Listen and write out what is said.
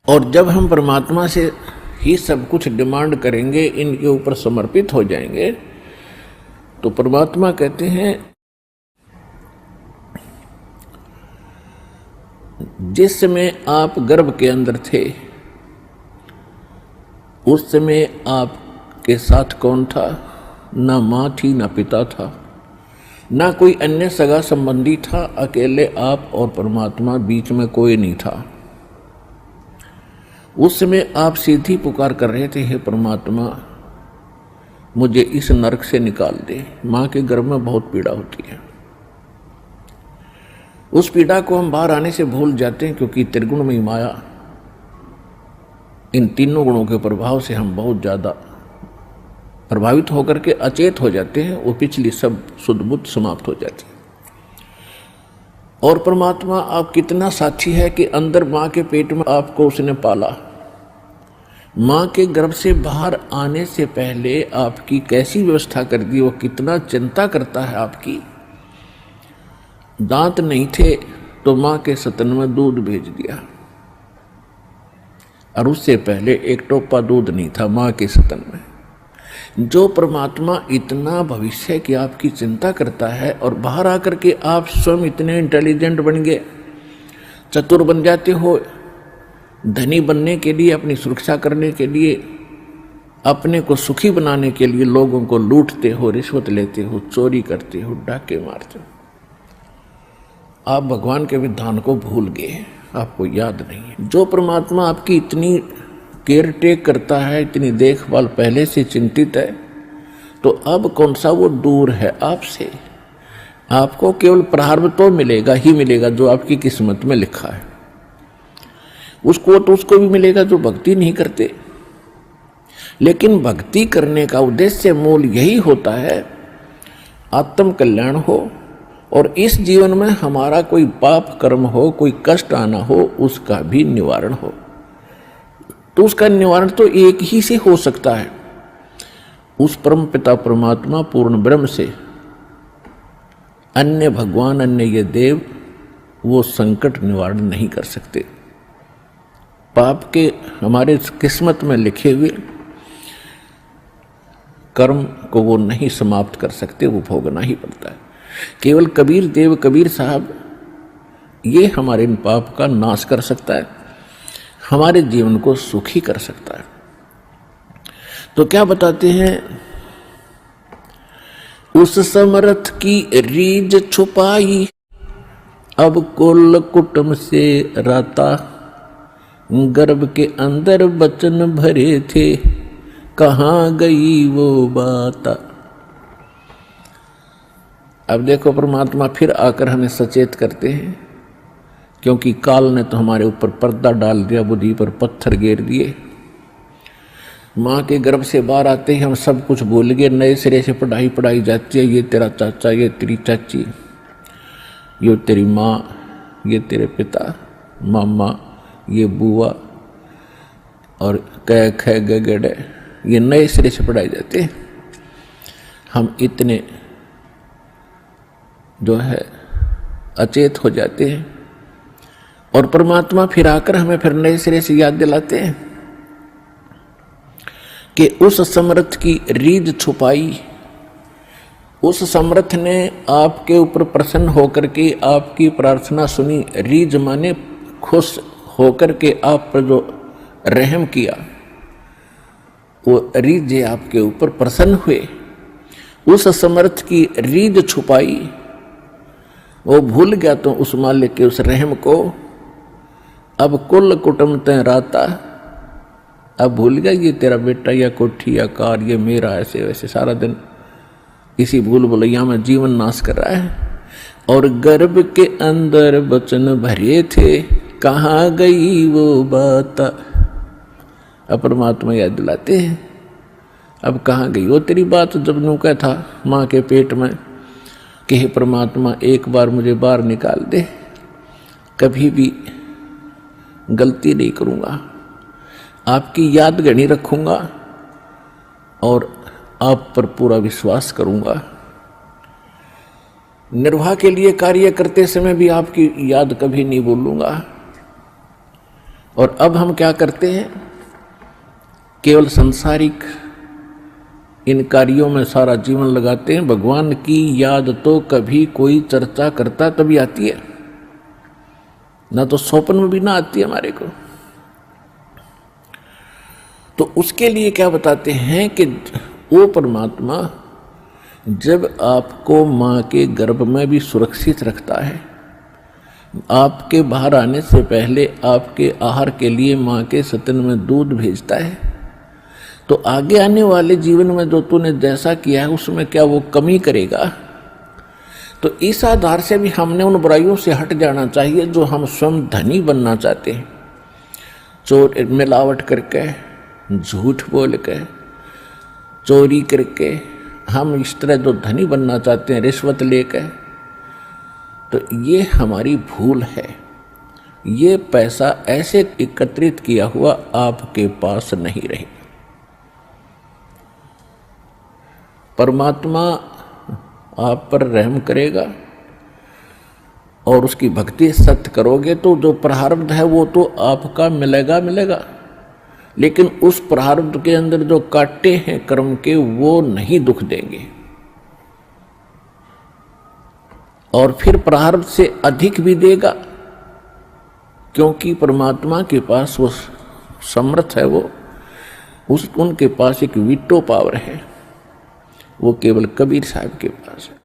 और जब हम परमात्मा से ही सब कुछ डिमांड करेंगे, इनके ऊपर समर्पित हो जाएंगे, तो परमात्मा कहते हैं जिस समय आप गर्भ के अंदर थे उस समय आपके साथ कौन था? ना माँ थी, ना पिता था, ना कोई अन्य सगा संबंधी था, अकेले आप और परमात्मा, बीच में कोई नहीं था। उस समय आप सीधी पुकार कर रहे थे, हे परमात्मा मुझे इस नरक से निकाल दे। माँ के गर्भ में बहुत पीड़ा होती है, उस पीड़ा को हम बाहर आने से भूल जाते हैं, क्योंकि त्रिगुणमयी माया, इन तीनों गुणों के प्रभाव से हम बहुत ज़्यादा प्रभावित होकर के अचेत हो जाते हैं। वो पिछली सब शुद्ध बुद्ध समाप्त हो जाती है। और परमात्मा आप कितना साक्षी है कि अंदर माँ के पेट में आपको उसने पाला। माँ के गर्भ से बाहर आने से पहले आपकी कैसी व्यवस्था कर दी, वो कितना चिंता करता है आपकी। दांत नहीं थे तो माँ के स्तन में दूध भेज दिया, और उससे पहले एक टोपा दूध नहीं था माँ के स्तन में। जो परमात्मा इतना भविष्य की आपकी चिंता करता है, और बाहर आकर के आप स्वयं इतने इंटेलिजेंट बन गए, चतुर बन जाते हो, धनी बनने के लिए, अपनी सुरक्षा करने के लिए, अपने को सुखी बनाने के लिए लोगों को लूटते हो, रिश्वत लेते हो, चोरी करते हो, डाके मारते हो। आप भगवान के विधान को भूल गए, आपको याद नहीं है। जो परमात्मा आपकी इतनी केयर टेक करता है, इतनी देखभाल पहले से चिंतित है, तो अब कौन सा वो दूर है आपसे। आपको केवल प्रारब्ध तो मिलेगा ही मिलेगा जो आपकी किस्मत में लिखा है, उसको तो उसको भी मिलेगा जो भक्ति नहीं करते। लेकिन भक्ति करने का उद्देश्य मूल यही होता है आत्म कल्याण हो, और इस जीवन में हमारा कोई पाप कर्म हो, कोई कष्ट आना हो, उसका भी निवारण हो। तो उसका निवारण तो एक ही से हो सकता है, उस परम पिता परमात्मा पूर्ण ब्रह्म से। अन्य भगवान, अन्य ये देव वो संकट निवारण नहीं कर सकते। पाप के हमारे किस्मत में लिखे हुए कर्म को वो नहीं समाप्त कर सकते, वो भोगना ही पड़ता है। केवल कबीर देव, कबीर साहब, ये हमारे इन पाप का नाश कर सकता है, हमारे जीवन को सुखी कर सकता है। तो क्या बताते हैं, उस समर्थ की रीझ छुपाई, अब कुल कुटुंब से राता, गर्भ के अंदर बचन भरे थे, कहाँ गई वो बात। अब देखो परमात्मा फिर आकर हमें सचेत करते हैं, क्योंकि काल ने तो हमारे ऊपर पर्दा डाल दिया, बुद्धि पर पत्थर गेर दिए। माँ के गर्भ से बाहर आते ही हम सब कुछ भूल गए, नए सिरे से पढ़ाई जाती है। ये तेरा चाचा, ये तेरी चाची, ये तेरी माँ, ये तेरे पिता, मामा, ये बुआ, और कै ख ग गड़े, ये नए सिरे से पढ़ाई जाते हैं। हम इतने जो है अचेत हो जाते हैं, और परमात्मा फिर आकर हमें फिर नए सिरे से याद दिलाते हैं कि उस समर्थ की रीझ छुपाई। उस समर्थ ने आपके ऊपर प्रसन्न होकर के आपकी प्रार्थना सुनी। रीझ माने खुश होकर के आप पर जो रहम किया, वो रीझ आपके ऊपर प्रसन्न हुए। उस समर्थ की रीझ छुपाई, वो भूल गया तो उस मालिक के उस रहम को। अब कुल कुटुंब तय राता, अब भूल गया ये तेरा बेटा या कोठी या कार, ये मेरा, ऐसे वैसे सारा दिन इसी भूल भुलैया में जीवन नाश कर रहा है। और गर्भ के अंदर बचन भरे थे, कहाँ गई वो बात। अब परमात्मा याद दिलाते हैं, अब कहाँ गई वो तेरी बात जब नूका था माँ के पेट में कि हे परमात्मा एक बार मुझे बाहर निकाल दे, कभी भी गलती नहीं करूँगा, आपकी याद गणी रखूँगा और आप पर पूरा विश्वास करूँगा। निर्वाह के लिए कार्य करते समय भी आपकी याद कभी नहीं भूलूंगा। और अब हम क्या करते हैं, केवल संसारिक इन कार्यों में सारा जीवन लगाते हैं। भगवान की याद तो कभी कोई चर्चा करता तभी आती है, ना तो स्वप्न में भी ना आती है हमारे को। तो उसके लिए क्या बताते हैं कि वो परमात्मा जब आपको माँ के गर्भ में भी सुरक्षित रखता है, आपके बाहर आने से पहले आपके आहार के लिए माँ के स्तन में दूध भेजता है, तो आगे आने वाले जीवन में जो तूने जैसा किया है उसमें क्या वो कमी करेगा? तो इस आधार से भी हमने उन बुराइयों से हट जाना चाहिए जो हम स्वयं धनी बनना चाहते हैं। चोर मिलावट करके, झूठ बोल के, चोरी करके हम इस तरह जो धनी बनना चाहते हैं, रिश्वत लेकर, तो ये हमारी भूल है। ये पैसा ऐसे एकत्रित किया हुआ आपके पास नहीं रहेगा। परमात्मा आप पर रहम करेगा और उसकी भक्ति सत्य करोगे तो जो प्रारब्ध है वो तो आपका मिलेगा मिलेगा, लेकिन उस प्रारब्ध के अंदर जो कांटे हैं कर्म के वो नहीं दुख देंगे, और फिर प्रारब्ध से अधिक भी देगा, क्योंकि परमात्मा के पास वो समर्थ है, वो उनके पास एक वीटो पावर है, वो केवल कबीर साहब के पास है।